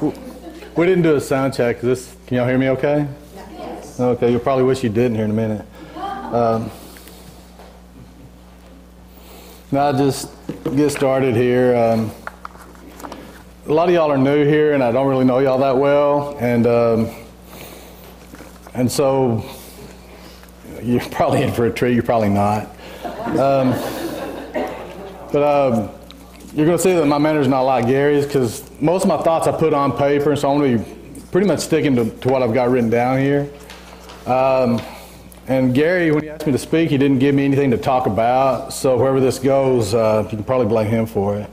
We didn't do a sound check. Can y'all hear me okay? Yes. Okay, you'll probably wish you didn't here in a minute. Now, I'll just get started here. A lot of y'all are new here, and I don't really know y'all that well. And so you're probably in for a treat. You're probably not. But you're going to see that my manner's not like Gary's, because most of my thoughts I put on paper, and so I'm going to be pretty much sticking to what I've got written down here. And Gary, when he asked me to speak, he didn't give me anything to talk about, so wherever this goes, you can probably blame him for it.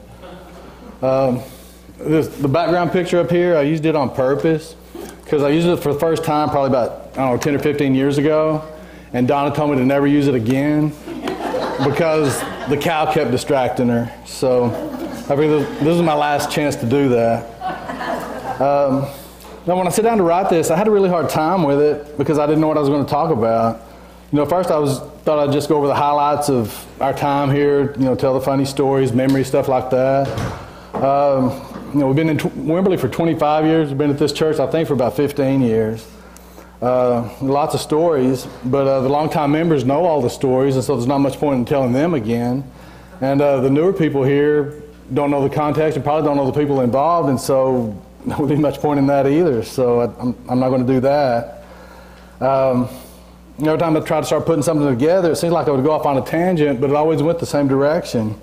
The background picture up here, I used it on purpose, because I used it for the first time probably about, I don't know, 10 or 15 years ago, and Donna told me to never use it again, because the cow kept distracting her. So I figured this is my last chance to do that. Now, when I sit down to write this, I had a really hard time with it because I didn't know what I was going to talk about. You know, first thought I'd just go over the highlights of our time here, you know, tell the funny stories, memory, stuff like that. You know, we've been in Wimberley for 25 years. We've been at this church, I think, for about 15 years. Lots of stories, but the longtime members know all the stories, and so there's not much point in telling them again. And the newer people here don't know the context and probably don't know the people involved, and so there wouldn't be much point in that either. So I'm not going to do that. Every time I try to start putting something together, it seems like I would go off on a tangent, but it always went the same direction.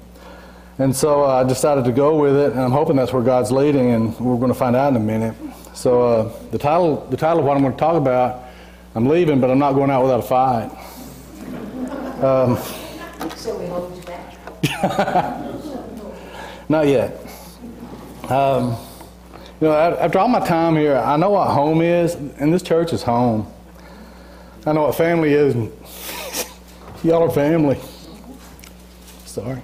And so I decided to go with it, and I'm hoping that's where God's leading, and we're going to find out in a minute. So the title of what I'm going to talk about, I'm leaving, but I'm not going out without a fight. So we hold you back? Not yet. You know, after all my time here, I know what home is, and this church is home. I know what family is. Y'all are family. Sorry.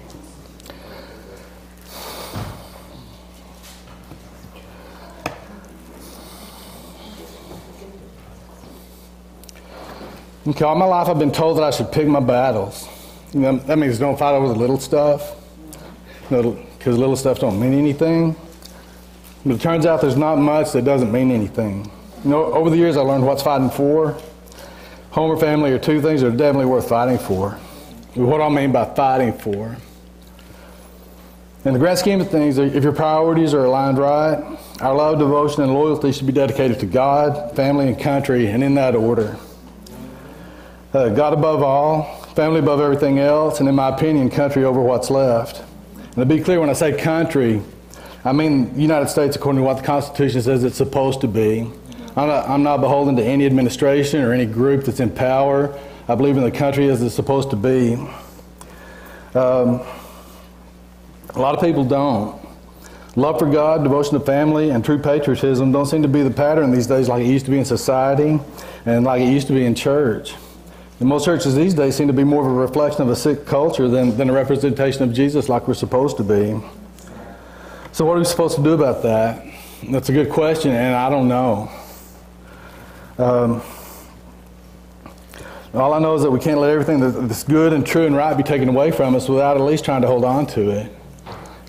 Okay, all my life I've been told that I should pick my battles. You know, that means don't fight over the little stuff, because little stuff don't mean anything. But it turns out there's not much that doesn't mean anything. You know, over the years I learned what's fighting for. Home or family are two things that are definitely worth fighting for. What do I mean by fighting for? In the grand scheme of things, if your priorities are aligned right, our love, devotion, and loyalty should be dedicated to God, family, and country, and in that order. God above all, family above everything else, and in my opinion, country over what's left. And to be clear, when I say country, I mean the United States according to what the Constitution says it's supposed to be. I'm not beholden to any administration or any group that's in power. I believe in the country as it's supposed to be. A lot of people don't. Love for God, devotion to family, and true patriotism don't seem to be the pattern these days like it used to be in society and like it used to be in church. And most churches these days seem to be more of a reflection of a sick culture than a representation of Jesus like we're supposed to be. So what are we supposed to do about that? That's a good question, and I don't know. All I know is that we can't let everything that's good and true and right be taken away from us without at least trying to hold on to it.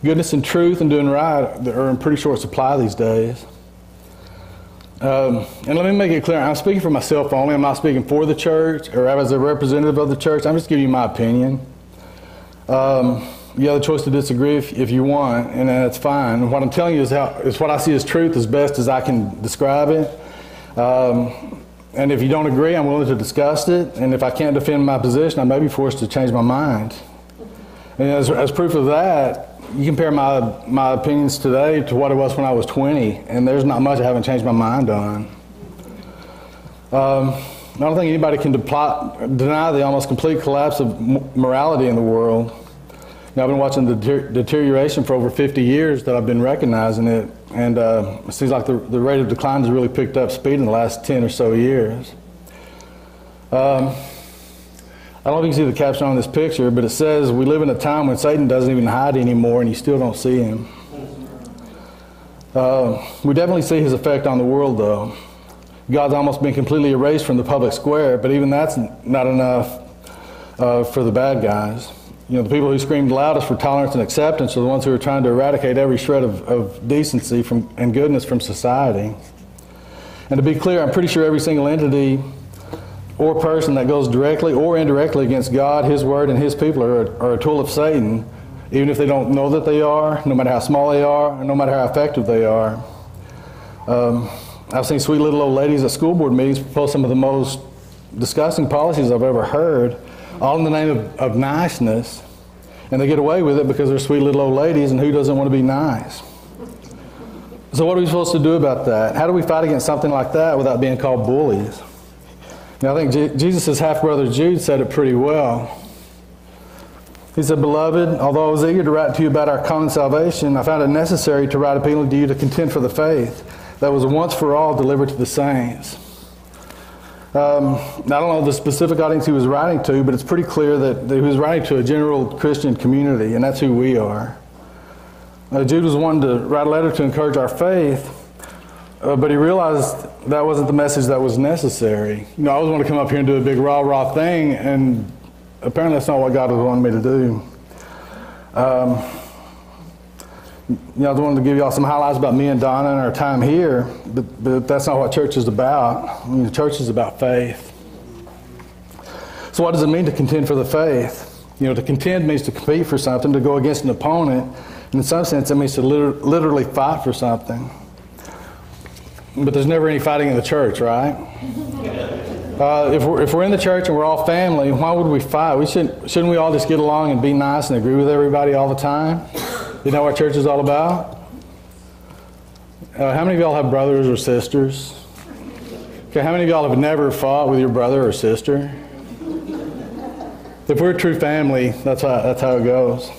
Goodness and truth and doing right are in pretty short supply these days. And let me make it clear, I'm speaking for myself only. I'm not speaking for the church or as a representative of the church. I'm just giving you my opinion. You have the choice to disagree if you want, and that's fine. And what I'm telling you is what I see as truth as best as I can describe it. And if you don't agree, I'm willing to discuss it. And if I can't defend my position, I may be forced to change my mind. And as proof of that, you compare my opinions today to what it was when I was 20, and there's not much I haven't changed my mind on. I don't think anybody can deny the almost complete collapse of morality in the world. Now, I've been watching the deterioration for over 50 years that I've been recognizing it, and it seems like the rate of decline has really picked up speed in the last 10 or so years. I don't know if you can see the caption on this picture, but it says, we live in a time when Satan doesn't even hide anymore and you still don't see him. We definitely see his effect on the world, though. God's almost been completely erased from the public square, but even that's not enough for the bad guys. the people who screamed loudest for tolerance and acceptance are the ones who are trying to eradicate every shred of decency and goodness from society. And to be clear, I'm pretty sure every single entity or person that goes directly or indirectly against God, His Word, and His people are a tool of Satan, even if they don't know that they are, no matter how small they are, or no matter how effective they are. I've seen sweet little old ladies at school board meetings propose some of the most disgusting policies I've ever heard, all in the name of niceness, and they get away with it because they're sweet little old ladies, and who doesn't want to be nice? So what are we supposed to do about that? How do we fight against something like that without being called bullies? Now, I think Jesus' half-brother Jude said it pretty well. He said, "Beloved, although I was eager to write to you about our common salvation, I found it necessary to write appealing to you to contend for the faith that was once for all delivered to the saints." I don't know the specific audience he was writing to, but it's pretty clear that he was writing to a general Christian community, and that's who we are. Jude was wanting to write a letter to encourage our faith, but he realized that wasn't the message that was necessary. I always want to come up here and do a big rah-rah thing, and apparently that's not what God was wanting me to do. I wanted to give y'all some highlights about me and Donna and our time here, but that's not what church is about. The church is about faith. So what does it mean to contend for the faith? To contend means to compete for something, to go against an opponent, and in some sense it means to literally fight for something. But there's never any fighting in the church, right? If we're in the church and we're all family, why would we fight? Shouldn't we all just get along and be nice and agree with everybody all the time? You know what church is all about? How many of y'all have brothers or sisters? Okay, how many of y'all have never fought with your brother or sister? If we're a true family, that's how it goes.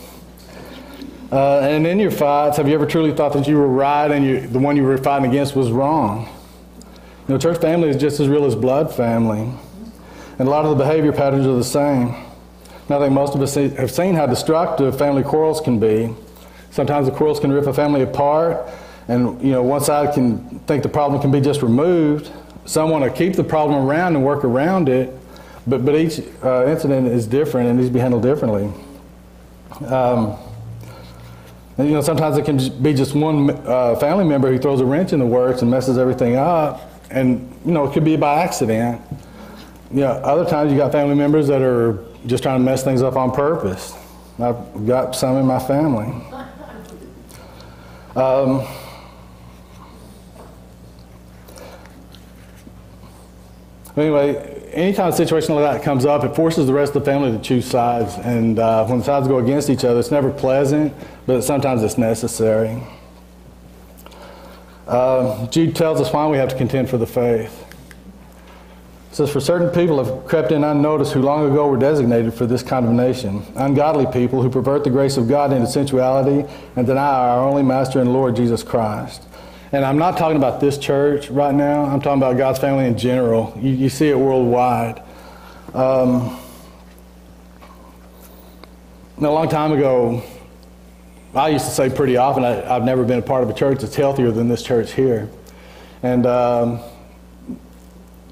And in your fights, have you ever truly thought that you were right and the one you were fighting against was wrong? Church family is just as real as blood family. And a lot of the behavior patterns are the same. And I think most of us have seen how destructive family quarrels can be. Sometimes the quarrels can rip a family apart, and one side can think the problem can be just removed. Some want to keep the problem around and work around it, but each incident is different and needs to be handled differently. And, sometimes it can be just one family member who throws a wrench in the works and messes everything up, and it could be by accident. Other times you got family members that are just trying to mess things up on purpose. I've got some in my family. Anyway, anytime a situation like that comes up, it forces the rest of the family to choose sides. And when the sides go against each other, it's never pleasant, but sometimes it's necessary. Jude tells us why we have to contend for the faith. It says, "For certain people have crept in unnoticed who long ago were designated for this condemnation, ungodly people who pervert the grace of God into sensuality and deny our only Master and Lord Jesus Christ." And I'm not talking about this church right now. I'm talking about God's family in general. You see it worldwide. A long time ago, I used to say pretty often, I've never been a part of a church that's healthier than this church here. And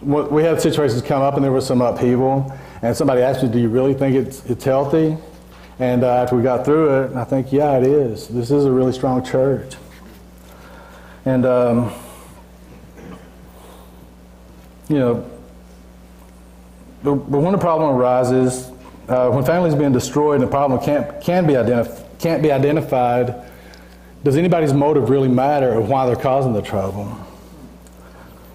we had situations come up and there was some upheaval, and somebody asked me, "Do you really think it's healthy?" And after we got through it, I think, yeah, it is. This is a really strong church. And, but when a problem arises, when families being destroyed and the problem can't be identified, does anybody's motive really matter of why they're causing the trouble?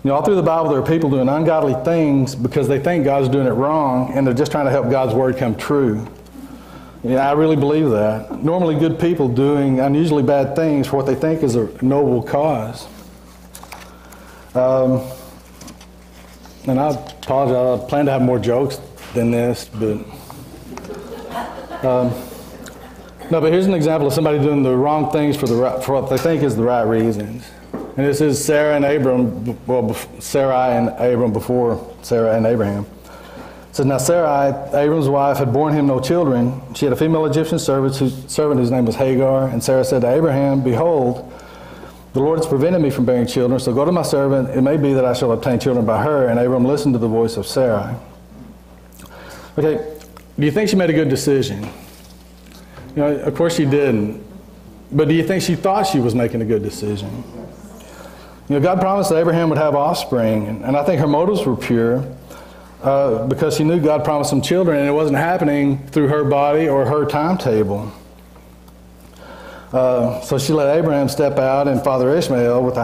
All through the Bible there are people doing ungodly things because they think God's doing it wrong, and they're just trying to help God's word come true. I really believe that. Normally good people doing unusually bad things for what they think is a noble cause. And I apologize, I plan to have more jokes than this, but no, but here's an example of somebody doing the wrong things for what they think is the right reasons. And this is Sarah and Abram, Sarai and Abram before Sarah and Abraham. It says, "Now Sarai, Abram's wife, had borne him no children. She had a female Egyptian servant whose name was Hagar. And Sarah said to Abraham, 'Behold, the Lord has prevented me from bearing children, so go to my servant. It may be that I shall obtain children by her.' And Abram listened to the voice of Sarai." Okay, do you think she made a good decision? You know, of course she didn't. But do you think she thought she was making a good decision? You know, God promised that Abraham would have offspring, and I think her motives were pure because she knew God promised some children, and it wasn't happening through her body or her timetable. So she let Abraham step out and father Ishmael with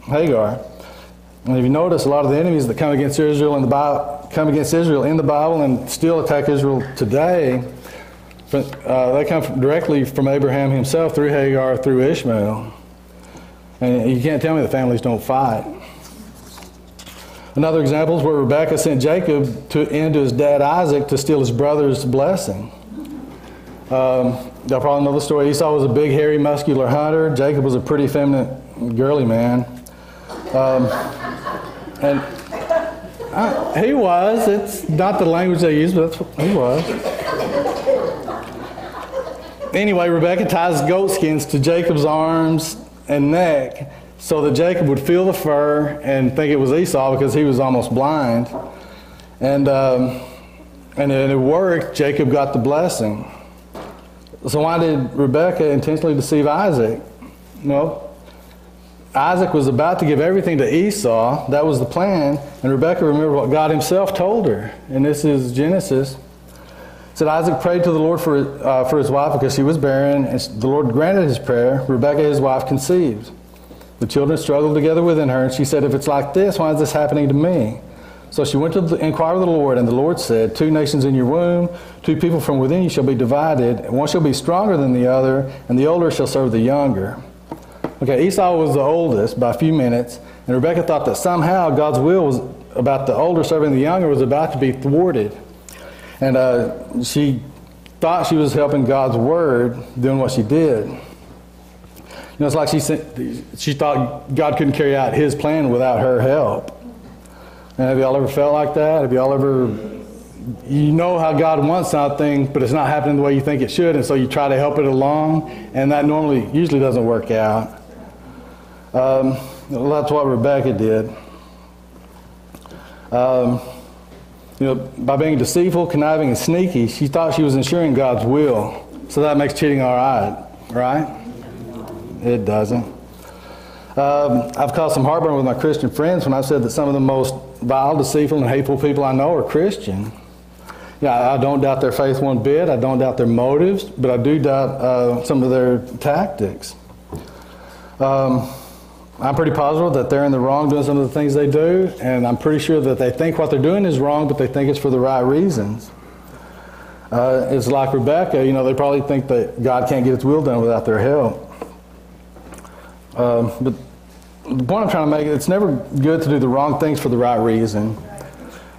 Hagar. And if you notice, a lot of the enemies that come against Israel in the Bible and still attack Israel today, they come directly from Abraham himself through Hagar, through Ishmael. And you can't tell me the families don't fight. Another example is where Rebekah sent Jacob into his dad Isaac to steal his brother's blessing. Y'all probably know the story. Esau was a big, hairy, muscular hunter. Jacob was a pretty feminine, girly man. He was. It's not the language they use, but that's what he was. Anyway, Rebekah ties goat skins to Jacob's arms and neck so that Jacob would feel the fur and think it was Esau because he was almost blind. And it worked. Jacob got the blessing. So why did Rebekah intentionally deceive Isaac? No. Isaac was about to give everything to Esau. That was the plan. And Rebekah remembered what God himself told her. And this is Genesis. It said Isaac prayed to the Lord for his wife because she was barren. And the Lord granted his prayer. Rebekah, his wife, conceived. The children struggled together within her. And she said, if it's like this, why is this happening to me? So she went to inquire of the Lord. And the Lord said, 2 nations in your womb, 2 people from within you shall be divided. And one shall be stronger than the other. And the older shall serve the younger. Okay, Esau was the oldest by a few minutes, and Rebekah thought that somehow God's will was about the older serving the younger was about to be thwarted. And she thought she was helping God's word doing what she did. You know, it's like she thought God couldn't carry out his plan without her help. And have y'all ever felt like that? Have y'all ever, you know how God wants something, but it's not happening the way you think it should, and so you try to help it along, and that usually doesn't work out. That's what Rebekah did. By being deceitful, conniving, and sneaky, she thought she was ensuring God's will. So that makes cheating all right? It doesn't. I've caused some heartburn with my Christian friends when I've said that some of the most vile, deceitful, and hateful people I know are Christian. Yeah, I don't doubt their faith one bit. I don't doubt their motives, but I do doubt some of their tactics. I'm pretty positive that they're in the wrong doing some of the things they do, and I'm pretty sure that they think what they're doing is wrong, but they think it's for the right reasons. It's like Rebekah, they probably think that God can't get its will done without their help. But the point I'm trying to make is it's never good to do the wrong things for the right reason.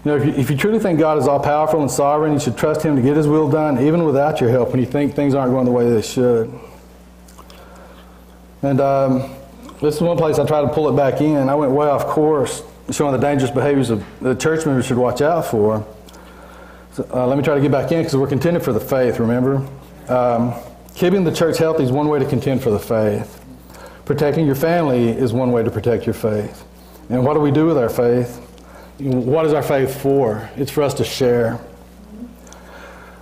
If you truly think God is all-powerful and sovereign, you should trust him to get his will done, even without your help, when you think things aren't going the way they should. And this is one place I tried to pull it back in. I went way off course, showing the dangerous behaviors of the church members should watch out for. So, let me try to get back in because we're contending for the faith, remember? Keeping the church healthy is one way to contend for the faith. Protecting your family is one way to protect your faith. And what do we do with our faith? What is our faith for? It's for us to share.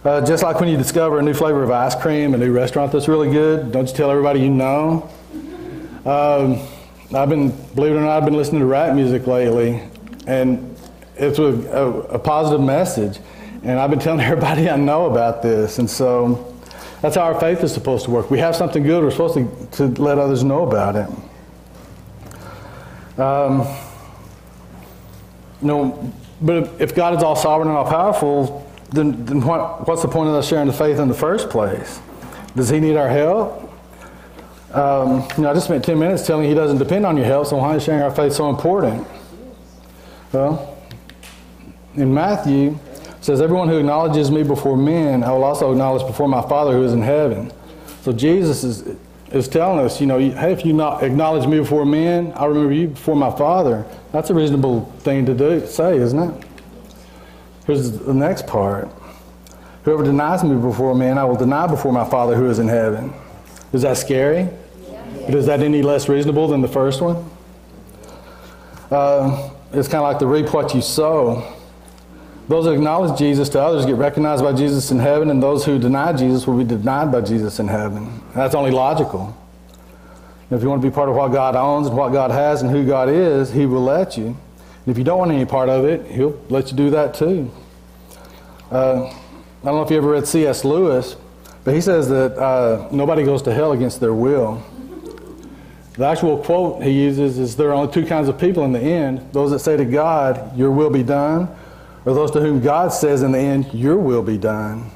Just like when you discover a new flavor of ice cream, a new restaurant that's really good, don't you tell everybody you know? Believe it or not, I've been listening to rap music lately, and it's a positive message. And I've been telling everybody I know about this. And so that's how our faith is supposed to work. We have something good, we're supposed to let others know about it. But if God is all sovereign and all powerful, then what's the point of us sharing the faith in the first place? Does he need our help? I just spent 10 minutes telling you he doesn't depend on your help, so why is sharing our faith so important? Well, in Matthew, it says, everyone who acknowledges me before men, I will also acknowledge before my Father who is in heaven. So Jesus is telling us, hey, if you not acknowledge me before men, I'll remember you before my Father. That's a reasonable thing to say, isn't it? Here's the next part. Whoever denies me before men, I will deny before my Father who is in heaven. Is that scary? But is that any less reasonable than the first one? It's kind of like the reap what you sow. Those that acknowledge Jesus to others get recognized by Jesus in heaven, and those who deny Jesus will be denied by Jesus in heaven. That's only logical. If you want to be part of what God owns and what God has and who God is, He will let you. And if you don't want any part of it, He'll let you do that too. I don't know if you ever read C.S. Lewis, but he says that nobody goes to hell against their will. The actual quote he uses is, there are only two kinds of people in the end: those that say to God, your will be done, or those to whom God says in the end, your will be done.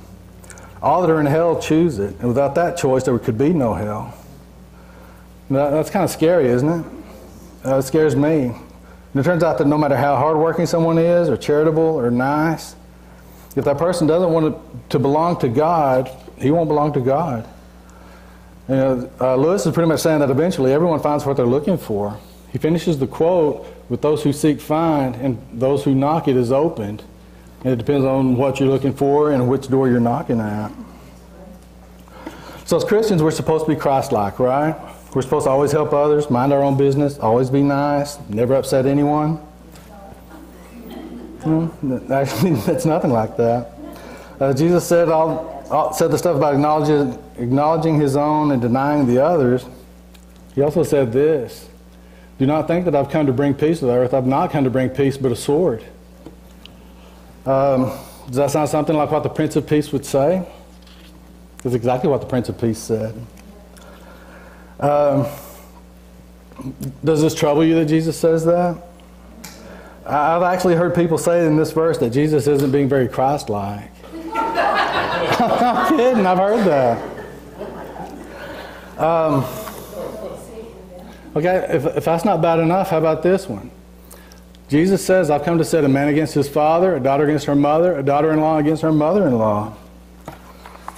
All that are in hell choose it, and without that choice there could be no hell. That's kind of scary, isn't it? It scares me. And it turns out that no matter how hardworking someone is, or charitable, or nice, if that person doesn't want to belong to God, he won't belong to God. You know, Lewis is pretty much saying that eventually everyone finds what they're looking for. He finishes the quote with, those who seek find, and those who knock it is opened. And it depends on what you're looking for and which door you're knocking at. So as Christians, we're supposed to be Christ-like, right? We're supposed to always help others, mind our own business, always be nice, never upset anyone. Actually, it's nothing like that. Jesus said said the stuff about acknowledging His own and denying the others. He also said this: do not think that I've come to bring peace to the earth. I've not come to bring peace, but a sword. Does that sound something like what the Prince of Peace would say? That's exactly what the Prince of Peace said. Does this trouble you that Jesus says that? I've actually heard people say in this verse that Jesus isn't being very Christ-like. I'm not kidding, I've heard that. Okay, if that's not bad enough, how about this one? Jesus says, I've come to set a man against his father, a daughter against her mother, a daughter-in-law against her mother-in-law.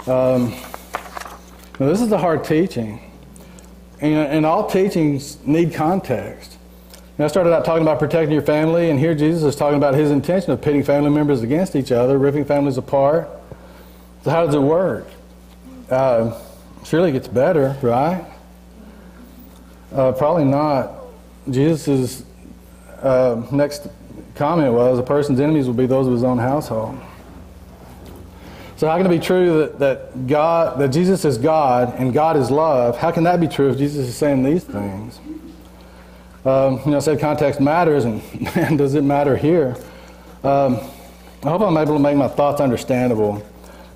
Now this is the hard teaching. And all teachings need context. And I started out talking about protecting your family, and here Jesus is talking about His intention of pitting family members against each other, ripping families apart. So how does it work? Surely it gets better, right? Probably not. Jesus' next comment was, a person's enemies will be those of his own household. So how can it be true that Jesus is God and God is love? How can that be true if Jesus is saying these things? I said context matters, and man, does it matter here. I hope I'm able to make my thoughts understandable.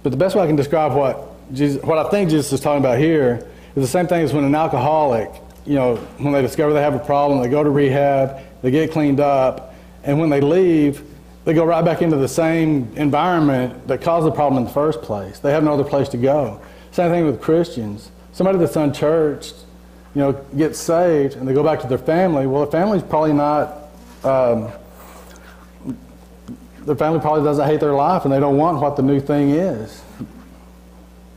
But the best way I can describe what I think Jesus is talking about here is the same thing as when an alcoholic, when they discover they have a problem, they go to rehab, they get cleaned up, and when they leave, they go right back into the same environment that caused the problem in the first place. They have no other place to go. Same thing with Christians. Somebody that's unchurched, gets saved and they go back to their family. Well, their family's probably not, their family probably doesn't hate their life, and they don't want what the new thing is.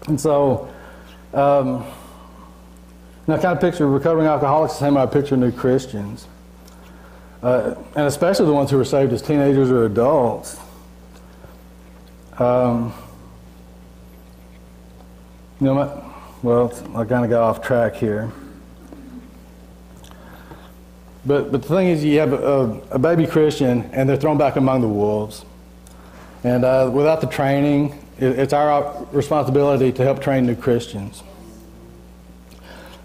And so, I kind of picture recovering alcoholics the same way I picture new Christians. And especially the ones who were saved as teenagers or adults. I kind of got off track here. But the thing is, you have a baby Christian, and they're thrown back among the wolves. And without the training, it's our responsibility to help train new Christians.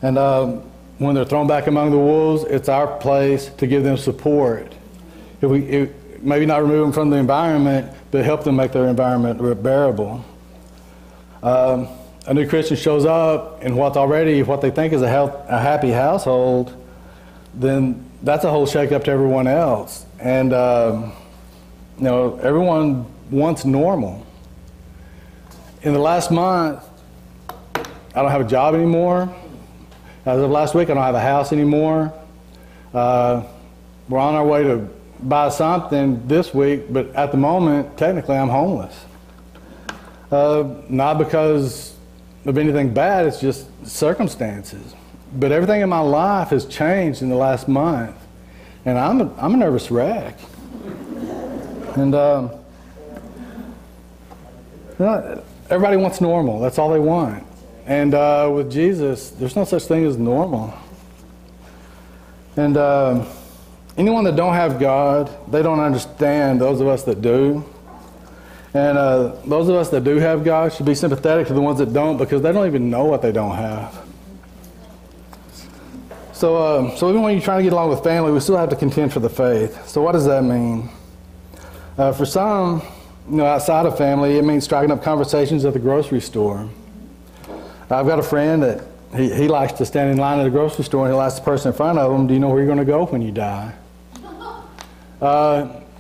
And when they're thrown back among the wolves, it's our place to give them support. Maybe not remove them from the environment, but help them make their environment bearable. A new Christian shows up in what's already what they think is a happy household, then that's a whole shake-up to everyone else. And everyone wants normal. In the last month, I don't have a job anymore. As of last week, I don't have a house anymore. We're on our way to buy something this week, but at the moment, technically, I'm homeless. Not because of anything bad, it's just circumstances. But everything in my life has changed in the last month, and I'm a nervous wreck. And everybody wants normal. That's all they want. And with Jesus, there's no such thing as normal. And anyone that don't have God, they don't understand those of us that do. And those of us that do have God should be sympathetic to the ones that don't, because they don't even know what they don't have. So even when you're trying to get along with family, we still have to contend for the faith. So what does that mean? For some, outside of family, it means striking up conversations at the grocery store. I've got a friend that he likes to stand in line at a grocery store, and he'll ask the person in front of him, "Do you know where you're going to go when you die?"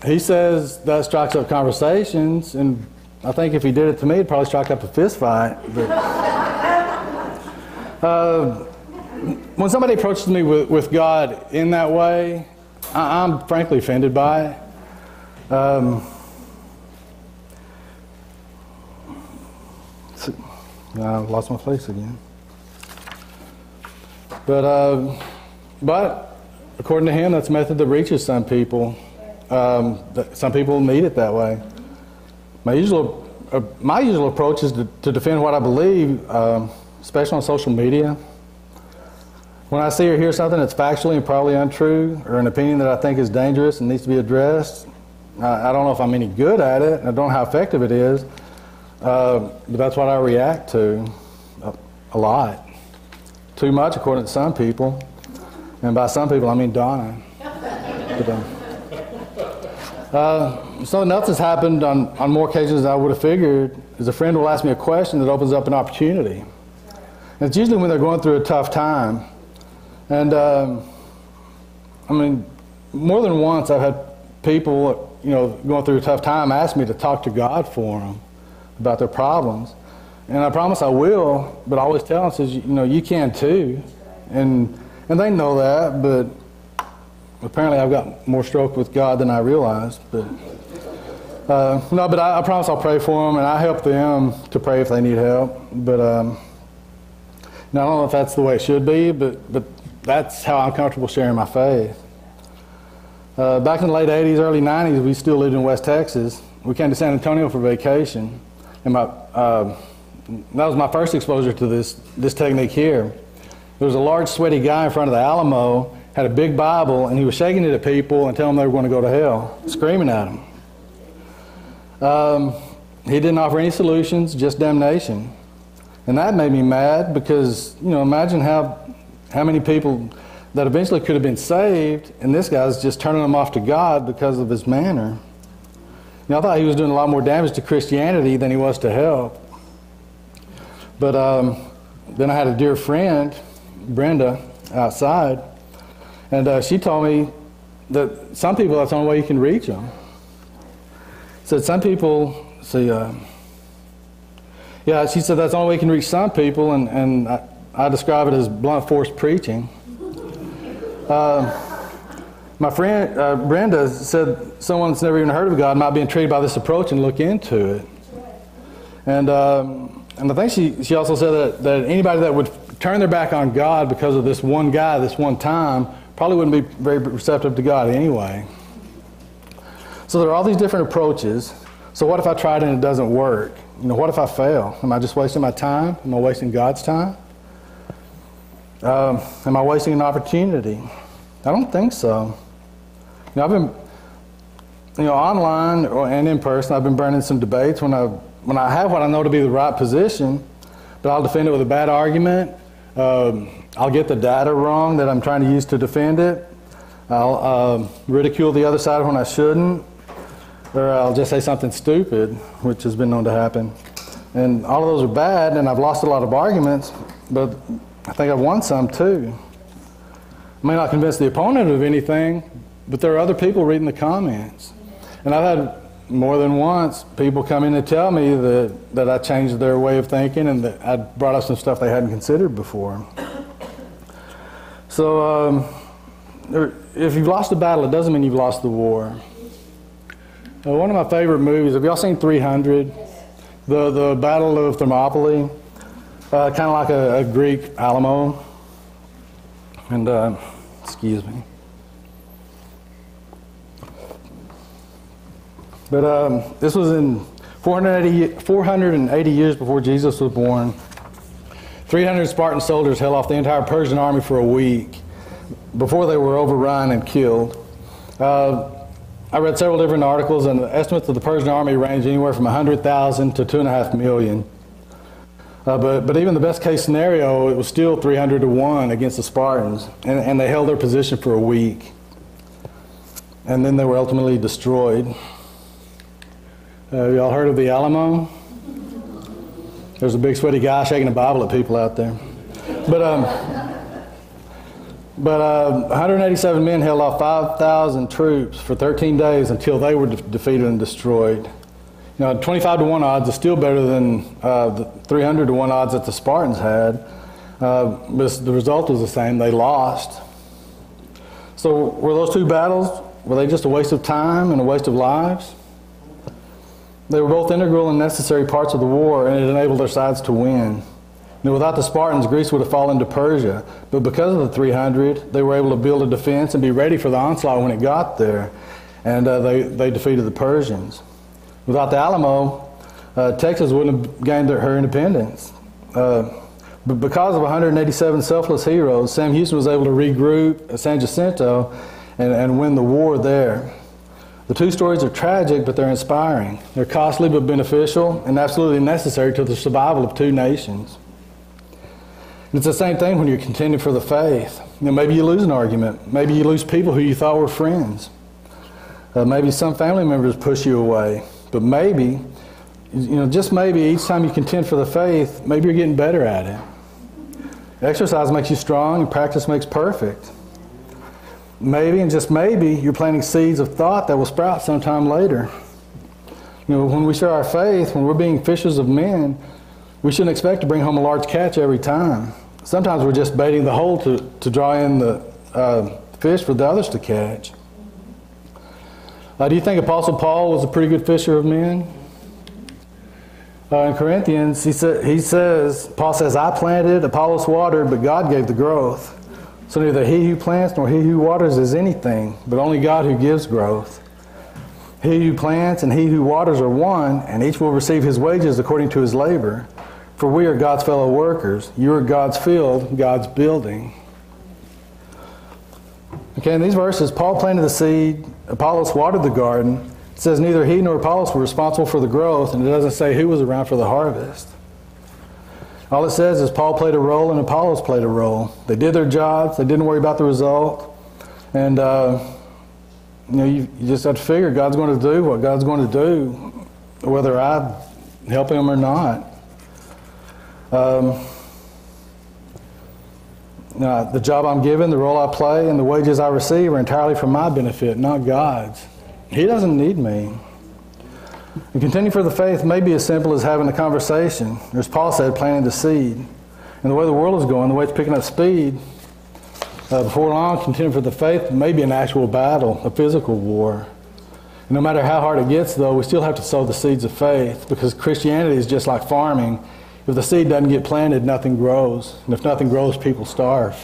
He says that strikes up conversations, and I think if he did it to me, it'd probably strike up a fist fight. But when somebody approaches me with God in that way, I'm frankly offended by it. I lost my place again. But according to him, that's a method that reaches some people. Some people need it that way. My usual approach is to defend what I believe, especially on social media. When I see or hear something that's factually and probably untrue, or an opinion that I think is dangerous and needs to be addressed, I don't know if I'm any good at it, and I don't know how effective it is, but that's what I react to a lot. Too much, according to some people. And by some people, I mean Donna. Something else has happened on more occasions than I would have figured is a friend will ask me a question that opens up an opportunity. And it's usually when they're going through a tough time. And more than once I've had people, going through a tough time ask me to talk to God for them about their problems. And I promise I will, but I always tell them, says, you can too. And they know that, but apparently I've got more stroke with God than I realized. But I promise I'll pray for them, and I help them to pray if they need help. But I don't know if that's the way it should be, but that's how I'm comfortable sharing my faith. Back in the late 80s, early 90s, we still lived in West Texas. We came to San Antonio for vacation, and that was my first exposure to this technique here. There was a large, sweaty guy in front of the Alamo, had a big Bible, and he was shaking it at people and telling them they were going to go to hell, screaming at them. He didn't offer any solutions, just damnation. And that made me mad because, imagine how many people that eventually could have been saved, and this guy's just turning them off to God because of his manner. I thought he was doing a lot more damage to Christianity than he was to help. But then I had a dear friend, Brenda, outside, and she told me that some people, that's the only way you can reach them. Said some people, she said that's the only way you can reach some people, and I describe it as blunt force preaching. My friend Brenda said someone that's never even heard of God might be intrigued by this approach and look into it. And I think she also said that anybody that would turn their back on God because of this one guy, this one time, probably wouldn't be very receptive to God anyway. So there are all these different approaches. So what if I tried and it doesn't work? What if I fail? Am I just wasting my time? Am I wasting God's time? Am I wasting an opportunity? I don't think so. I've been, online and in person, I've been burning some debates when I have what I know to be the right position, but I'll defend it with a bad argument. I'll get the data wrong that I'm trying to use to defend it. I'll ridicule the other side when I shouldn't, or I'll just say something stupid, which has been known to happen. And all of those are bad, and I've lost a lot of arguments, but I think I've won some too. I may not convince the opponent of anything, but there are other people reading the comments. And I've had more than once people come in and tell me that I changed their way of thinking and that I brought up some stuff they hadn't considered before. So if you've lost a battle, it doesn't mean you've lost the war. One of my favorite movies, have y'all seen 300? The Battle of Thermopylae, kind of like a Greek Alamo. And, excuse me. But this was in 480 years before Jesus was born. 300 Spartan soldiers held off the entire Persian army for a week before they were overrun and killed. I read several different articles, and the estimates of the Persian army range anywhere from 100,000 to 2.5 million. But even the best case scenario, it was still 300 to 1 against the Spartans, and they held their position for a week. And then they were ultimately destroyed. Y'all heard of the Alamo? There's a big sweaty guy shaking a Bible at people out there. But 187 men held off 5,000 troops for 13 days until they were defeated and destroyed. You know, 25 to 1 odds is still better than the 300 to 1 odds that the Spartans had. But the result was the same. They lost. So were those two battles, were they just a waste of time and a waste of lives? They were both integral and necessary parts of the war, and it enabled their sides to win. Now, without the Spartans, Greece would have fallen to Persia. But because of the 300, they were able to build a defense and be ready for the onslaught when it got there. And they defeated the Persians. Without the Alamo, Texas wouldn't have gained her independence. But because of 187 selfless heroes, Sam Houston was able to regroup at San Jacinto and win the war there. The two stories are tragic, but they're inspiring. They're costly but beneficial and absolutely necessary to the survival of two nations. And it's the same thing when you're contending for the faith. You know, maybe you lose an argument. Maybe you lose people who you thought were friends. Maybe some family members push you away. But maybe, you know, just maybe each time you contend for the faith, maybe you're getting better at it. Exercise makes you strong and practice makes perfect. Maybe, and just maybe, you're planting seeds of thought that will sprout sometime later. You know, when we share our faith, when we're being fishers of men, we shouldn't expect to bring home a large catch every time. Sometimes we're just baiting the hole to draw in the fish for the others to catch. Do you think Apostle Paul was a pretty good fisher of men? In Corinthians, Paul says, I planted, Apollos watered, but God gave the growth. So neither he who plants nor he who waters is anything, but only God who gives growth. He who plants and he who waters are one, and each will receive his wages according to his labor. For we are God's fellow workers. You are God's field, God's building. Okay, in these verses, Paul planted the seed, Apollos watered the garden. It says neither he nor Apollos were responsible for the growth, and it doesn't say who was around for the harvest. All it says is Paul played a role and Apollos played a role. They did their jobs. They didn't worry about the result. And, you know, you just have to figure God's going to do what God's going to do, whether I help him or not. Now, the job I'm given, the role I play, and the wages I receive are entirely for my benefit, not God's. He doesn't need me. And contending for the faith may be as simple as having a conversation, or as Paul said, planting the seed. And the way the world is going, the way it's picking up speed, before long, contending for the faith may be an actual battle, a physical war. And no matter how hard it gets, though, we still have to sow the seeds of faith, because Christianity is just like farming. If the seed doesn't get planted, nothing grows. And if nothing grows, people starve.